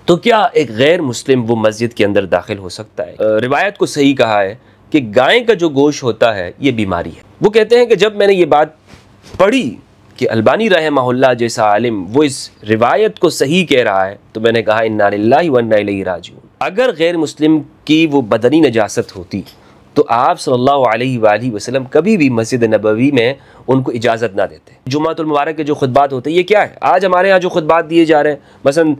तो क्या एक गैर मुस्लिम वो मस्जिद के अंदर दाखिल हो सकता है? रिवायत को सही कहा है कि गाय का जो गोश्त होता है ये बीमारी है। वो कहते हैं कि जब मैंने ये बात पढ़ी कि अलबानी रहमहुल्लाह जैसा आलिम वो इस रिवायत को सही कह रहा है, तो मैंने कहा इन्ना लिल्लाहि व इन्ना इलैहि राजिऊन। अगर गैर मुस्लिम की वो बदनी नजासत होती तो आप सल्लल्लाहु अलैहि वसल्लम कभी भी मस्जिद नबवी में उनको इजाज़त ना देते। जुम्मातुल मुबारक के जो खुतबात होते हैं ये क्या है? आज हमारे यहाँ जो खुतबात दिए जा रहे हैं, मसलन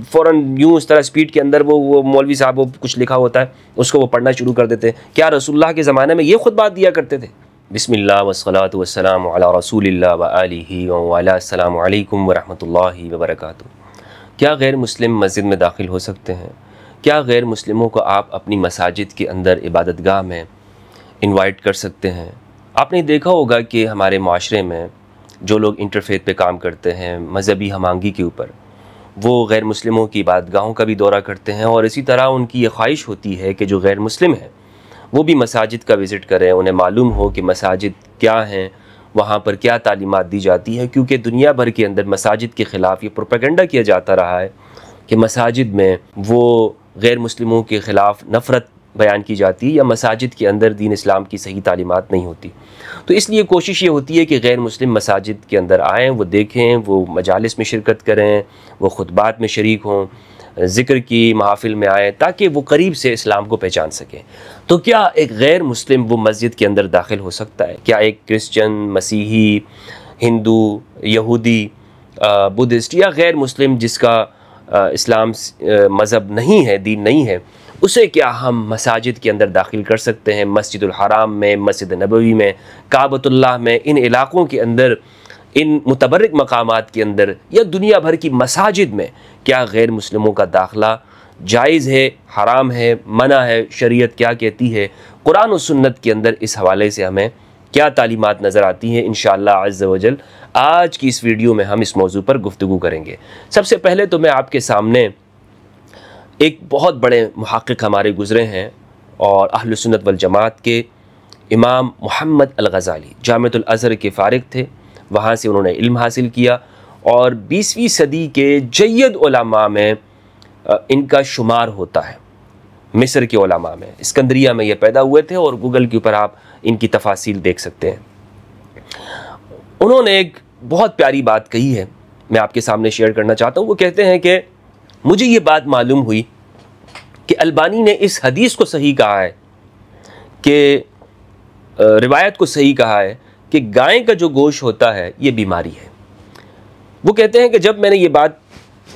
फ़ौरन यूँ इस तरह स्पीड के अंदर वो मौलवी साहब वो कुछ लिखा होता है उसको वो पढ़ना शुरू कर देते हैं। क्या रसूलुल्लाह के ज़माने में ये खुतबात दिया करते थे? बिस्मिल्लाह वस्सलातु वस्सलामु अला रसूलिल्लाह व आलिहि व अला अस्सलामु अलैकुम व रहमतुल्लाहि व बरकातुहू। क्या गैर मुस्लिम मस्जिद में दाखिल हो सकते हैं? क्या गैर मुस्लिमों को आप अपनी मसाजिद के अंदर इबादतगाह में इनवाइट कर सकते हैं? आपने देखा होगा कि हमारे माशरे में जो लोग इंटरफेथ पे काम करते हैं मजहबी हमांगी के ऊपर, वो गैर मुस्लिमों की इबादतगाहों का भी दौरा करते हैं और इसी तरह उनकी ये ख्वाहिश होती है कि जो गैर मुस्लिम हैं वो भी मसाजिद का विज़िट करें, उन्हें मालूम हो कि मसाजिद क्या हैं, वहाँ पर क्या तालीमात दी जाती हैं। क्योंकि दुनिया भर के अंदर मसाजिद के ख़िलाफ़ ये प्रोपेगेंडा किया जाता रहा है कि मसाजिद में वो गैर मुस्लिमों के ख़िलाफ़ नफ़रत बयान की जाती है या मसाजिद के अंदर दीन इस्लाम की सही तालीमात नहीं होती। तो इसलिए कोशिश ये होती है कि गैर मुस्लिम मसाजिद के अंदर आएँ, वो देखें, वो मजालिस में शिरकत करें, वो खुतबात में शरीक हों, ज़िक्र की महफ़िल में आएँ, ताकि वो करीब से इस्लाम को पहचान सकें। तो क्या एक गैर मुस्लिम वो मस्जिद के अंदर दाखिल हो सकता है? क्या एक क्रिश्चियन, मसीही, हिंदू, यहूदी, बुद्धिस्ट या गैर मुस्लिम जिसका इस्लाम मज़हब नहीं है, दीन नहीं है, उसे क्या हम मसाजिद के अंदर दाखिल कर सकते हैं? मस्जिदुल हराम में, मस्जिद नबवी में, काबतुल्लाह में, इन इलाक़ों के अंदर, इन मुतबर्रिक मकामात के अंदर या दुनिया भर की मसाजिद में क्या गैर मुस्लिमों का दाखिला जायज़ है, हराम है, मना है? शरीयत क्या कहती है? कुरान और सुन्नत के अंदर इस हवाले से हमें क्या तालीमात नज़र आती हैं? इंशाअल्लाह अज़्ज़ा वजल आज की इस वीडियो में हम इस मौजू पर गुफ्तगू करेंगे। सबसे पहले तो मैं आपके सामने एक बहुत बड़े मुहक्किक हमारे गुज़रे हैं और अहले सुन्नत वल जमात के इमाम मुहम्मद अल-ग़ज़ाली जामिअतुल अज़हर के फ़ारिग थे। वहाँ से उन्होंने इल्म हासिल किया और 20वीं सदी के जय्यद उलमा में इनका शुमार होता है। मिस्र के उलमा में, इस्कंदरिया में ये पैदा हुए थे और गूगल के ऊपर आप इनकी तफासील देख सकते हैं। उन्होंने एक बहुत प्यारी बात कही है, मैं आपके सामने शेयर करना चाहता हूँ। वो कहते हैं कि मुझे ये बात मालूम हुई कि अलबानी ने इस हदीस को सही कहा है कि रिवायत को सही कहा है कि गाय का जो गोश्त होता है ये बीमारी है। वो कहते हैं कि जब मैंने ये बात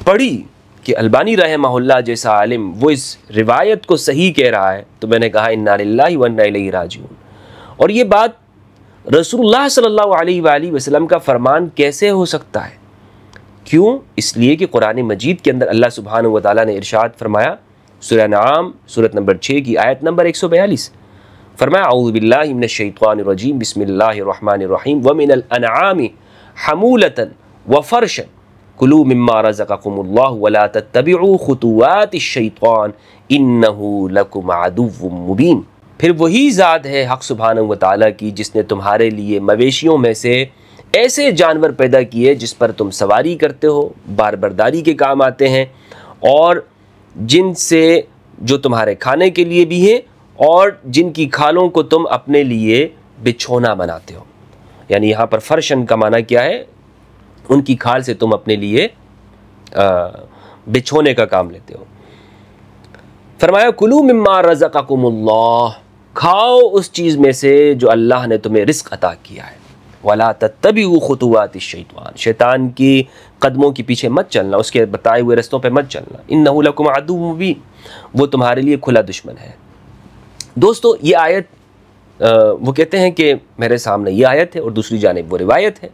पढ़ी कि अलबानी रहमहुल्लाह जैसा आलिम वो इस रिवायत को सही कह रहा है, तो मैंने कहा इन्ना लिल्लाहि व इन्ना इलैहि राजिऊन। और ये बात रसूलुल्लाह सल्लल्लाहु अलैहि वसल्लम का फरमान कैसे हो सकता है? क्यों? इसलिए कि कुरान मजीद के अंदर अल्लाह सुब्हानहू व तआला ने इरशाद फरमाया, सूरह नाम सूरत नंबर 6 की आयत नंबर 142, फरमाया औज़ु बिल्लाहि मिनश शैतानिर रजीम बिस्मिल्लाहिर रहमानिर रहीम व मिनल अनआमि हमूलतन व फरशन कुलू मिम्मा रज़क़कुमुल्लाहु व ला तत्तबिउ खुतुवातिश शैतान इन्नहु लकुम अदुव्वुम मुबीन। फिर वही ज़ात है हक़ सुब्हानहू व तआला की जिसने तुम्हारे लिए मवेशियों में से ऐसे जानवर पैदा किए जिस पर तुम सवारी करते हो, बारबरदारी के काम आते हैं, और जिनसे जो तुम्हारे खाने के लिए भी हैं और जिनकी खालों को तुम अपने लिए बिछौना बनाते हो। यानी यहाँ पर फर्शन का माना क्या है? उनकी खाल से तुम अपने लिए बिछोने का काम लेते हो। फरमाया कुलू मिम्मा रज़क़कुमुल्लाह, खाओ उस चीज़ में से जो अल्लाह ने तुम्हें रिस्क अता किया है। वला तत्तबिउ खुतुवातिश शैतान, शैतान की कदमों के पीछे मत चलना, उसके बताए हुए रस्तों पे मत चलना। इन्नहु लकुम अदुव्वुम मुबीन, वो तुम्हारे लिए खुला दुश्मन है। दोस्तों ये आयत वो कहते हैं कि मेरे सामने ये आयत है और दूसरी जानिब वो रिवायत है।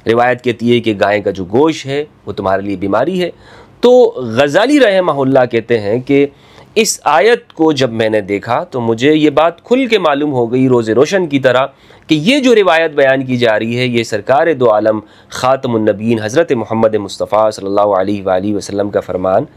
रिवायत कहती है कि गाय का जो गोश्त है वो तुम्हारे लिए बीमारी है। तो ग़ज़ाली रहमहुल्लाह कहते हैं कि इस आयत को जब मैंने देखा तो मुझे ये बात खुल के मालूम हो गई रोज़े रोशन की तरह कि ये जो रिवायत बयान की जा रही है ये सरकार दो आलम ख़ातमुन नबीयीन हज़रत मोहम्मद मुस्तफ़ा सल्लल्लाहु अलैहि वसल्लम का फ़रमान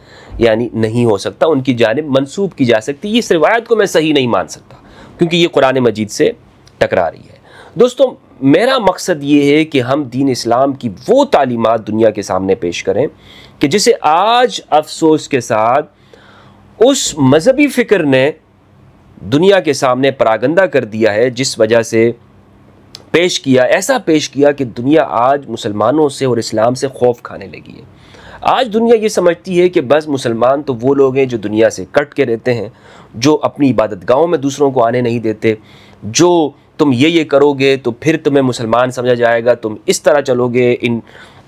यानी नहीं हो सकता, उनकी जानिब मंसूब की जा सकती। इस रिवायत को मैं सही नहीं मान सकता क्योंकि ये कुरान मजीद से टकरा रही है। दोस्तों मेरा मकसद ये है कि हम दीन इस्लाम की वो तालीमात दुनिया के सामने पेश करें कि जिसे आज अफसोस के साथ उस मजहबी फ़िक्र ने दुनिया के सामने परागंदा कर दिया है, जिस वजह से ऐसा पेश किया कि दुनिया आज मुसलमानों से और इस्लाम से खौफ खाने लगी है। आज दुनिया ये समझती है कि बस मुसलमान तो वो लोग हैं जो दुनिया से कट के रहते हैं, जो अपनी इबादत गाहों में दूसरों को आने नहीं देते, जो तुम ये करोगे तो फिर तुम्हें मुसलमान समझा जाएगा, तुम इस तरह चलोगे,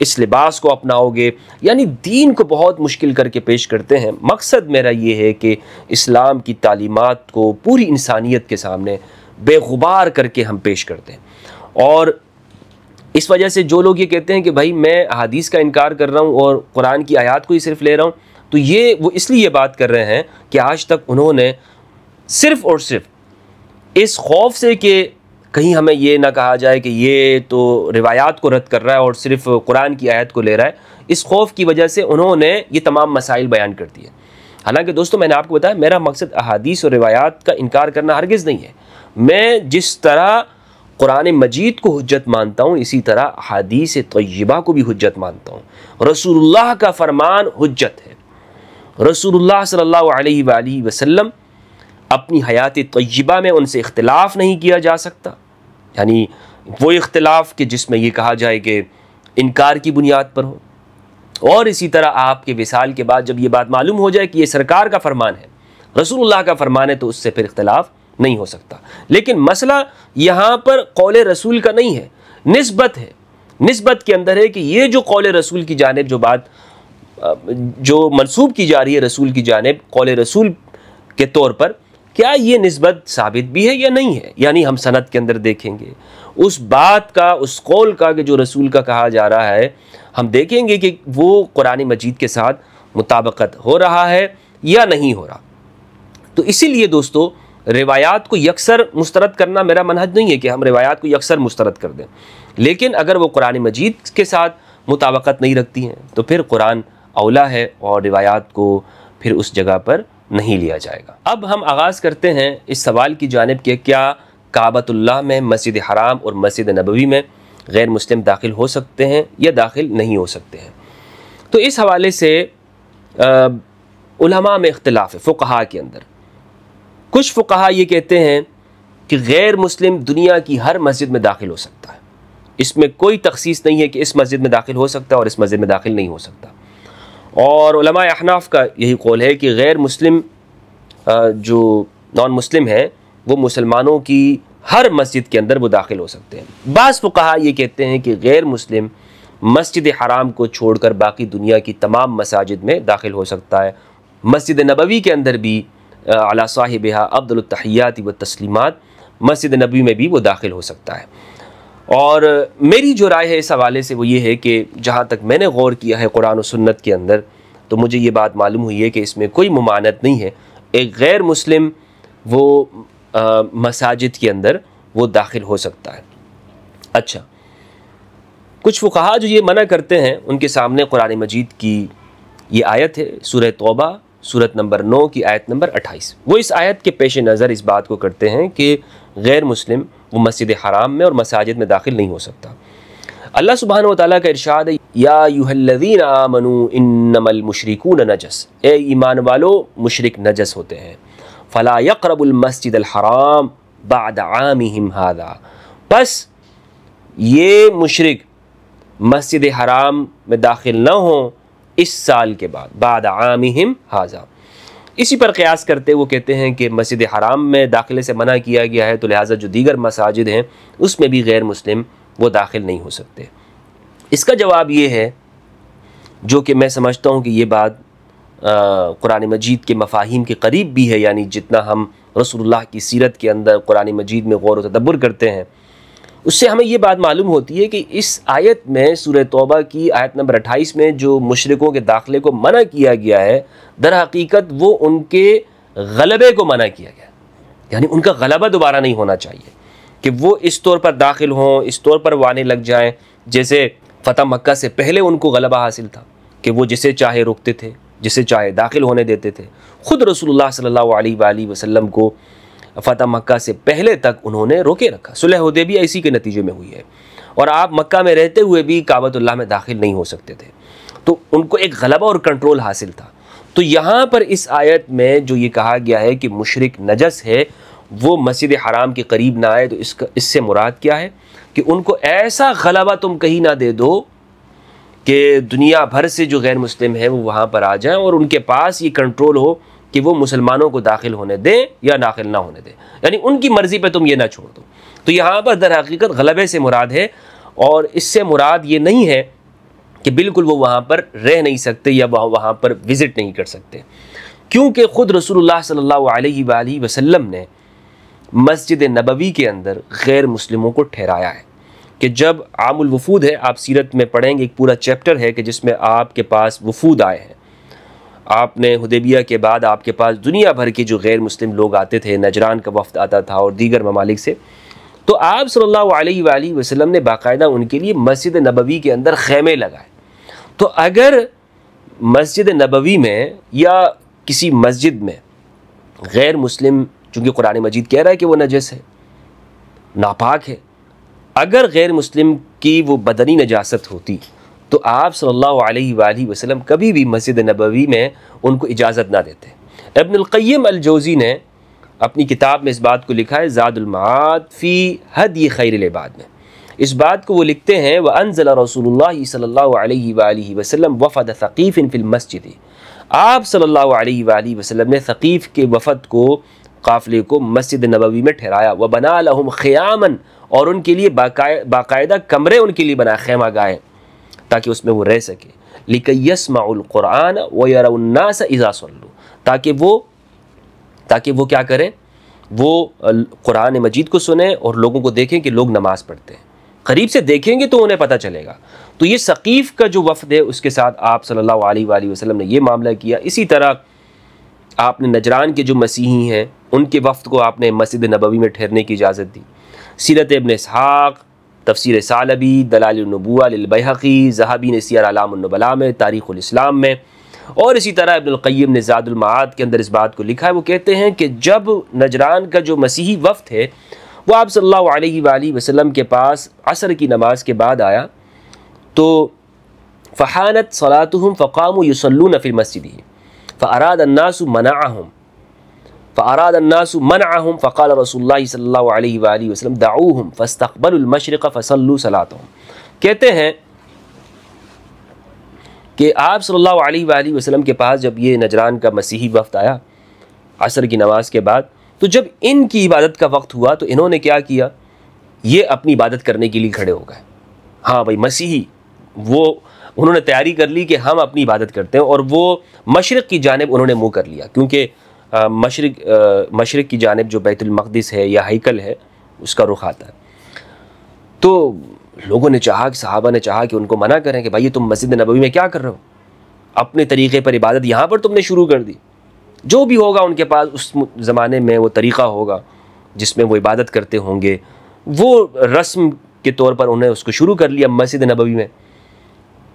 इस लिबास को अपनाओगे, यानी दीन को बहुत मुश्किल करके पेश करते हैं। मकसद मेरा ये है कि इस्लाम की तालीमात को पूरी इंसानियत के सामने बेगुबार करके हम पेश करते हैं। और इस वजह से जो लोग ये कहते हैं कि भाई मैं हदीस का इनकार कर रहा हूँ और कुरान की आयत को ही सिर्फ ले रहा हूँ, तो वो इसलिए ये बात कर रहे हैं कि आज तक उन्होंने सिर्फ़ और सिर्फ इस खौफ से कि कहीं हमें ये ना कहा जाए कि ये तो रिवायात को रद्द कर रहा है और सिर्फ कुरान की आयत को ले रहा है, इस खौफ की वजह से उन्होंने ये तमाम मसाइल बयान कर दिए। हालांकि दोस्तों, मैंने आपको बताया मेरा मकसद अहादीस और रिवायात का इनकार करना हरगिज़ नहीं है। मैं जिस तरह कुरान मजीद को हुज्जत मानता हूँ, इसी तरह अहादीस तय्यबा को भी हुज्जत मानता हूँ। रसूलुल्लाह का फरमान हुज्जत है। रसूलुल्लाह सल्लल्लाहु अलैहि वसल्लम अपनी हयात तय्यबा में उनसे इख्तिलाफ़ नहीं किया जा सकता, यानी वो इख्तिलाफ़ कि जिसमें ये कहा जाए कि इनकार की बुनियाद पर हो। और इसी तरह आपके विसाल के बाद जब ये बात मालूम हो जाए कि ये सरकार का फरमान है, रसूलुल्लाह का फरमान है, तो उससे फिर इख्तिलाफ़ नहीं हो सकता। लेकिन मसला यहाँ पर कौल रसूल का नहीं है, निस्बत है। निस्बत के अंदर है कि ये जो कौल रसूल की जानिब जो बात जो मंसूब की जा रही है रसूल की जानिब कौल रसूल के तौर पर, क्या ये निस्बत साबित भी है या नहीं है। यानी हम सनद के अंदर देखेंगे उस बात का, उस कौल का कि जो रसूल का कहा जा रहा है, हम देखेंगे कि वो कुरान मजीद के साथ मुताबकत हो रहा है या नहीं हो रहा। तो इसीलिए दोस्तों, रिवायात को यकसर मुस्तरद करना मेरा मनहज नहीं है कि हम रिवायात को यकसर मुस्तरद कर दें, लेकिन अगर वो कुरान मजीद के साथ मुताबकत नहीं रखती हैं तो फिर कुरान औला है और रिवायात को फिर उस जगह पर नहीं लिया जाएगा। अब हम आगाज़ करते हैं इस सवाल की जानिब कि क्या काबतुल्लाह में, मस्जिद हराम और मस्जिद नबवी में गैर मुस्लिम दाखिल हो सकते हैं या दाखिल नहीं हो सकते हैं। तो इस हवाले से उलमा में इख्तिलाफ है फ़ुक़हा के अंदर। कुछ फ़ुक़हा ये कहते हैं कि गैर मुस्लिम दुनिया की हर मस्जिद में दाखिल हो सकता है, इसमें कोई तख़सीस नहीं है कि इस मस्जिद में दाखिल हो सकता है और इस मस्जिद में दाखिल नहीं हो सकता। और उलमा अहनाफ का यही कौल है कि गैर मुस्लिम जो नॉन मुस्लिम है वो मुसलमानों की हर मस्जिद के अंदर वो दाखिल हो सकते हैं। बाज़ फ़ुक़हा ये कहते हैं कि गैर मुस्लिम मस्जिद हराम को छोड़कर बाकी दुनिया की तमाम मसाजिद में दाखिल हो सकता है। मस्जिद नबवी के अंदर भी अला साहिबिहा अफ़्ज़लुत तहियात व तस्लीमात, मस्जिद नबवी में भी वो दाखिल हो सकता है। और मेरी जो राय है इस हवाले से वो ये है कि जहाँ तक मैंने गौर किया है कुरान और सुन्नत के अंदर, तो मुझे ये बात मालूम हुई है कि इसमें कोई मुमानत नहीं है एक गैर मुस्लिम वो मसाजिद के अंदर वो दाखिल हो सकता है। अच्छा, कुछ फ़ुक़हा जो ये मना करते हैं उनके सामने कुरान मजीद की ये आयत है, सूरह तौबा सूरत नंबर 9 की आयत नंबर 28। वो इस आयत के पेश नज़र इस बात को करते हैं कि गैर मुस्लिम वो मस्जिद हराम में और मसाजिद में दाखिल नहीं हो सकता। अल्लाह सुब्हानहु व तआला का इरशाद है, या अय्युहल्लज़ीना आमनू इन्नमल मुशरिकून नजस, ए ईमान वालो मुशरिक नजस होते हैं। फ़ला यक़रबुल मस्जिदल हराम बअद आमिहिम हाज़ा, बस ये मुशरिक मस्जिद हराम में दाखिल न हों इस साल के बाद, बाद आमिहिम हाज़ा। इसी पर क़यास करते वो कहते हैं कि मस्जिद हराम में दाखिले से मना किया गया है, तो लिहाजा जो दीगर मसाजिद हैं उसमें भी गैर मुस्लिम वो दाखिल नहीं हो सकते। इसका जवाब ये है, जो कि मैं समझता हूँ कि ये बात कुरान मजीद के मफ़ाहीम के करीब भी है, यानी जितना हम रसूलुल्लाह की सीरत के अंदर कुरान मजीद में गौर व तदब्बुर करते हैं उससे हमें ये बात मालूम होती है कि इस आयत में सूरह तौबा की आयत नंबर 28 में जो मुशरिकों के दाखिले को मना किया गया है, दर हकीकत वो उनके गलबे को मना किया गया, यानी उनका गलबा दोबारा नहीं होना चाहिए कि वो इस तौर पर दाखिल हों, इस तौर पर वाने लग जाएं जैसे फ़तह मक्का से पहले उनको गलबा हासिल था कि वो जिसे चाहे रोकते थे, जिसे चाहे दाखिल होने देते थे। ख़ुद रसूलुल्लाह सल्लल्लाहु अलैहि वसल्लम को फ़तह मक्का से पहले तक उन्होंने रोके रखा। सुलह हुदैबिया इसी के नतीजे में हुई है, और आप मक्का में रहते हुए भी काबतुल्लाह में दाखिल नहीं हो सकते थे। तो उनको एक गलबा और कंट्रोल हासिल था। तो यहाँ पर इस आयत में जो ये कहा गया है कि मुशरिक नजस है, वो मस्जिद हराम के करीब ना आए, तो इससे मुराद क्या है कि उनको ऐसा गलबा तुम कहीं ना दे दो कि दुनिया भर से जो गैर मुस्लिम है वो वहाँ पर आ जाएं और उनके पास ये कंट्रोल हो कि वो मुसलमानों को दाखिल होने दें या दाखिल ना होने दें, यानी उनकी मर्ज़ी पे तुम ये ना छोड़ दो। तो यहाँ पर दर हकीकत गलबे से मुराद है, और इससे मुराद ये नहीं है कि बिल्कुल वो वहाँ पर रह नहीं सकते या वहाँ पर विज़िट नहीं कर सकते, क्योंकि ख़ुद रसूलुल्लाह सल्लल्लाहु अलैहि वसल्लम ने मस्जिद नबवी के अंदर गैर मुस्लिमों को ठहराया है कि जब आमुल वफूद है, आप सीरत में पढ़ेंगे, एक पूरा चैप्टर है कि जिसमें आपके पास वफूद आए हैं। आपने हुदैबिया के बाद आपके पास दुनिया भर के जो गैर मुस्लिम लोग आते थे, नजरान का वफ़द आता था और दीगर ममालिक से, तो आप सल्लल्लाहु अलैहि वसल्लम ने बाकायदा उनके लिए मस्जिद नबवी के अंदर ख़ैमे लगाए। तो अगर मस्जिद नबवी में या किसी मस्जिद में गैर मुस्लिम, चूँकि कुरान मजीद कह रहा है कि वो नजस है, नापाक है, अगर गैर मुस्लिम की वो बदनी नजासत होती तो आप सल्लल्लाहु अलैहि वसल्लम कभी भी मस्जिद नबवी में उनको इजाज़त ना देते। इब्नुल क़य्यिम अल-जौज़ी ने अपनी किताब में इस बात को लिखा है, ज़ादुल मआद फ़ी हदी खैरिल इबाद में, इस बात को वो लिखते हैं, व अंज़ल रसूलुल्लाह सल्लल्लाहु अलैहि वसल्लम वफ़द सक़ीफ़िन फ़िल मस्जिद, आप सल्लल्लाहु अलैहि वसल्लम ने सक़ीफ़ के वफ़द को, काफ़िले को मस्जिद नबवी में ठहराया। व बना लहुम ख़ियामन, और उनके लिए बाकायदा कमरे उनके लिए बनाए, खैमा गाए, ताकि उसमें वो रह सके। लिकई यस्माउल कुरान व यरउन्नास इज़ा सल्लू, ताकि वो क्या करें, वो कुरान मजीद को सुने और लोगों को देखें कि लोग नमाज़ पढ़ते हैं, करीब से देखेंगे तो उन्हें पता चलेगा। तो ये सक़ीफ़ का जो वफ़द है उसके साथ आप सल्लल्लाहु अलैहि वसल्लम ने ये मामला किया। इसी तरह आपने नजरान के जो मसीही हैं उनके वफ़द को आपने मस्जिद नबवी में ठहरने की इजाज़त दी। सीरत इब्न इसहाक़, तफ़सीर सालबी, दलाइल नबुव्वा लिल बैहक़ी, ज़हाबी ने सियर अलामुन नुबला में, तारीख़ुल इस्लाम में, और इसी तरह इब्नुल क़य्यिम ने ज़ादुल मआद के अंदर इस बात को लिखा है। वो कहते हैं कि जब नजरान का जो मसीही वफ़द है वो आप सल्लल्लाहु अलैहि वसल्लम के पास असर की नमाज के बाद आया, तो फ़हानत सलातुहुम फ़क़ामू युसल्लून फ़िल मस्जिद फ़अराद अन्नासु मनअहुम फ़क़ाल रसूलुल्लाह सल्लल्लाहु अलैहि वसल्लम दऊहुम फ़स्तक़बलुल मशरिक़ फ़सल्लू सलातहुम। कहते हैं कि आप सल्लल्लाहु अलैहि वसल्लम के पास जब ये नजरान का मसीही वफ़द आया असर की नमाज के बाद, तो जब इनकी इबादत का वक्त हुआ तो इन्होंने क्या किया, ये अपनी इबादत करने के लिए खड़े हो गए। हाँ भाई, मसीही वो उन्होंने तैयारी कर ली कि हम अपनी इबादत करते हैं, और वो मशरिक़ की जानिब उन्होंने मुँह कर लिया, क्योंकि मशरिक़ की जानिब जो बैतुल मक़दिस है या हैकल है उसका रुख आता है। तो लोगों ने चाहा कि सहाबा ने चाहा कि उनको मना करें कि भाई तुम मस्जिद नबवी में क्या कर रहे हो, अपने तरीक़े पर इबादत यहाँ पर तुमने शुरू कर दी। जो भी होगा उनके पास उस ज़माने में वो तरीक़ा होगा जिसमें वो इबादत करते होंगे, वो रस्म के तौर पर उन्हें उसको शुरू कर लिया मस्जिद नबवी में।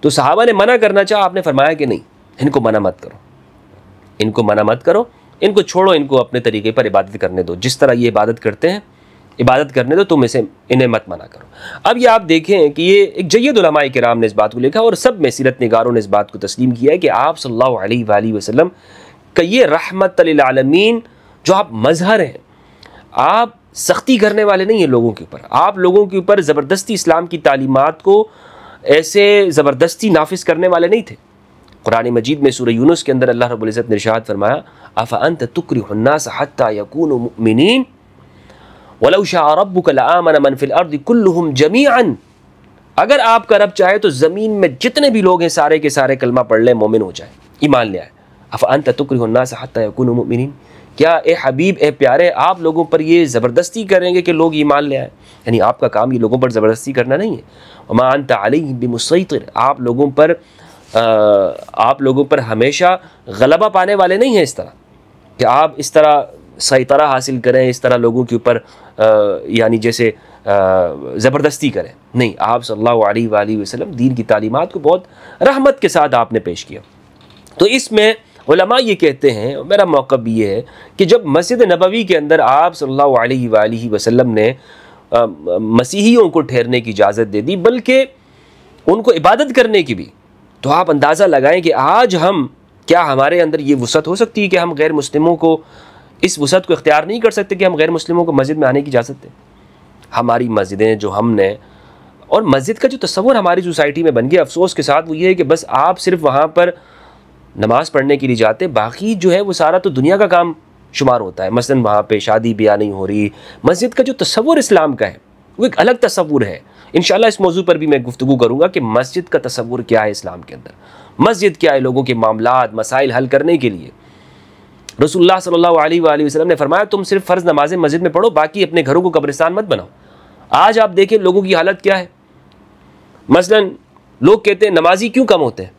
तो सहाबा ने मना करना चाहा, आपने फरमाया कि नहीं, इनको मना मत करो, इनको मना मत करो, इनको छोड़ो, इनको अपने तरीक़े पर इबादत करने दो, जिस तरह ये इबादत करते हैं इबादत करने दो, तुम इन्हें मत मना करो। अब ये आप देखें कि ये एक जय्यद उलमाए किराम ने इस बात को लिखा, और सब में सीरत निगारों ने इस बात को तस्लीम किया है कि आप सल्लल्लाहु अलैहि वसल्लम का ये रहमत लिल आलमीन जो आप मज़हर हैं, आप सख्ती करने वाले नहीं हैं लोगों के ऊपर, आप लोगों के ऊपर ज़बरदस्ती इस्लाम की तालीमात को ऐसे ज़बरदस्ती नाफिज करने वाले नहीं थे। कुरान मजीद में सूरह यूनुस के अंदर अल्लाह रब्बुल इज़्ज़त ने इरशाद फरमाया, अफ़ अंत तुक्रिहुन्नास हत्ता यकूनु मुमिनीन वलौ शाअ रब्बुका लआमन मन फिल अर्दि कुल्लुहुम जमीअन, अगर आपका रब चाहे तो ज़मीन में जितने भी लोग हैं सारे के सारे कलमा पढ़ लें, मोमिन हो जाए, ईमान ले आए। अफ़ अंत तुक्रिहुन्नास हत्ता यकूनु मुमिनीन, क्या ए हबीब ए प्यारे आप लोगों पर ये ज़बरदस्ती करेंगे कि लोग ईमान ले आए, यानी आपका काम ये लोगों पर ज़बरदस्ती करना नहीं है। वमा अंत अलैहिम बिमुसैतिर, आप लोगों पर हमेशा गलबा पाने वाले नहीं हैं, इस तरह कि आप इस तरह सैतरा हासिल करें, इस तरह लोगों के ऊपर यानी जैसे ज़बरदस्ती करें, नहीं। आप सल्लल्लाहु अलैहि वसल्लम दीन की तालीमात को बहुत रहमत के साथ आपने पेश किया। तो इसमें उलमा ये कहते हैं, मेरा मौक़िफ़ भी ये है कि जब मस्जिद नबवी के अंदर आप सल्लल्लाहु अलैहि वसल्लम ने मसीहियों को ठहरने की इजाज़त दे दी, बल्कि उनको इबादत करने की भी तो आप अंदाज़ा लगाएं कि आज हम क्या हमारे अंदर ये वसअत हो सकती है कि हम गैर मुस्लिमों को इस वसअत को इख्तियार नहीं कर सकते कि हम गैर मुस्लिमों को मस्जिद में आने की इजाज़त दें। हमारी मस्जिदें जो हमने और मस्जिद का जो तस्वुर हमारी सोसाइटी में बन गया, अफसोस के साथ वो ये है कि बस आप सिर्फ वहाँ पर नमाज़ पढ़ने के लिए जाते, बाकी जो है वो सारा तो दुनिया का काम शुमार होता है। मसलन वहाँ पे शादी ब्याह नहीं हो रही। मस्जिद का जो तस्वुर इस्लाम का है वो एक अलग तस्वुर है। इंशाल्लाह इस मौजू पर भी मैं गुफ्तगू करूँगा कि मस्जिद का तस्वुर क्या है इस्लाम के अंदर, मस्जिद क्या है लोगों के मामलात मसाइल हल करने के लिए। रसूलुल्लाह सल्लल्लाहु अलैहि वसल्लम ने फरमाया तुम सिर्फ फ़र्ज़ नमाज़ें मस्जिद में पढ़ो, बाकी अपने घरों को कब्रिस्तान मत बनाओ। आज आप देखें लोगों की हालत क्या है। मसलन लोग कहते हैं नमाजी क्यों कम होते हैं।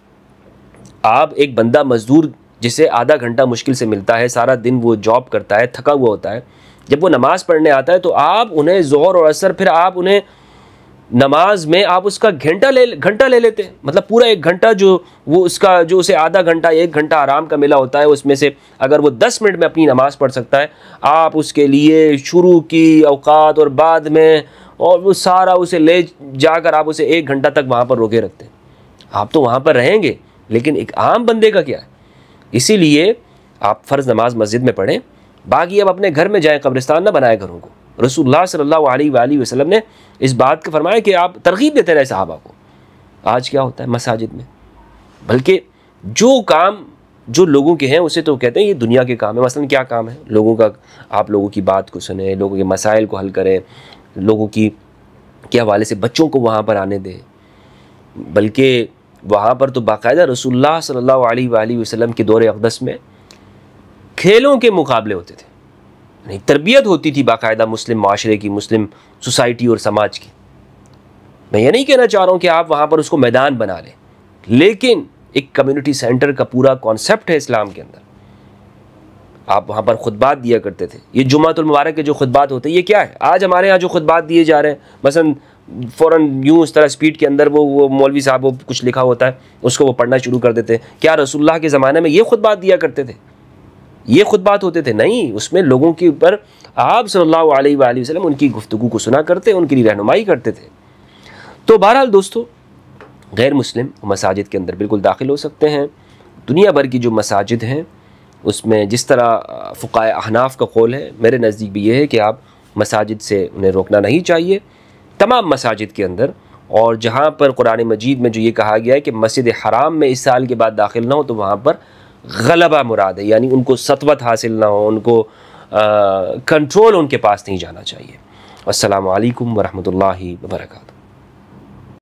आप एक बंदा मजदूर जिसे आधा घंटा मुश्किल से मिलता है, सारा दिन वो जॉब करता है, थका हुआ होता है, जब वो नमाज़ पढ़ने आता है तो आप उन्हें ज़ोहर और असर, फिर आप उन्हें नमाज में आप उसका घंटा ले लेते हैं। मतलब पूरा एक घंटा जो वो उसका जो उसे आधा घंटा 1 घंटा आराम का मिला होता है, उसमें से अगर वो 10 मिनट में अपनी नमाज़ पढ़ सकता है, आप उसके लिए शुरू की औकात और बाद में और वो सारा उसे ले जाकर आप उसे 1 घंटा तक वहाँ पर रोके रखते हैं। आप तो वहाँ पर रहेंगे, लेकिन एक आम बंदे का क्या है। इसीलिए आप फ़र्ज़ नमाज मस्जिद में पढ़ें, बाकी अब अपने घर में जाएँ, कब्रिस्तान ना बनाए घरों को। रसूलुल्लाह सल्लल्लाहु अलैहि वसल्लम ने इस बात को फरमाया कि आप तरगीब देते रहे सहाबा को। आज क्या होता है मसाजिद में, बल्कि जो काम जो लोगों के हैं उसे तो कहते हैं ये दुनिया के काम है। मसलन क्या काम है लोगों का, आप लोगों की बात को सुने, लोगों के मसाइल को हल करें, लोगों की के हवाले से बच्चों को वहाँ पर आने दें। बल्कि वहाँ पर तो बाकायदा रसूलुल्लाह सल्लल्लाहु अलैहि वसल्लम के दौरे अक़दस में खेलों के मुकाबले होते थे, यानी तरबियत होती थी बाकायदा मुस्लिम माशरे की, मुस्लिम सोसाइटी और समाज की। मैं ये नहीं कहना चाह रहा हूँ कि आप वहाँ पर उसको मैदान बना लें, लेकिन एक कम्युनिटी सेंटर का पूरा कॉन्सेप्ट है इस्लाम के अंदर। आप वहाँ पर खुतबात दिया करते थे। ये जुम्मातुल मुबारक के जो खुतबात होते हैं ये क्या है, आज हमारे यहाँ जो खुतबात दिए जा रहे हैं, मसलन फ़ौरन यूँ इस तरह स्पीड के अंदर वो मौलवी साहब वो कुछ लिखा होता है उसको वो पढ़ना शुरू कर देते हैं। क्या रसूलुल्लाह के ज़माने में ये खुतबात दिया करते थे, ये खुतबात होते थे? नहीं, उसमें लोगों के ऊपर आप सल्लल्लाहु अलैहि वसल्लम उनकी गुफ्तगू को सुना करते, उनकी रहनुमाई करते थे। तो बहरहाल दोस्तों, गैर मुस्लिम मसाजिद के अंदर बिल्कुल दाखिल हो सकते हैं। दुनिया भर की जो मसाजिद हैं उसमें जिस तरह फ़ुक़हाए अहनाफ़ का कौल है, मेरे नज़दीक भी ये है कि आप मसाजिद से उन्हें रोकना नहीं चाहिए तमाम मसाजिद के अंदर। और जहाँ पर कुरान मजीद में जो ये कहा गया है कि मस्जिद हराम में इस साल के बाद दाखिल ना हो, तो वहाँ पर गलबा मुराद है, यानी उनको सतवत हासिल ना हो, उनको कंट्रोल उनके पास नहीं जाना चाहिए। अस्सलामु अलैकुम वरहमतुल्लाहि वबरकातुहू।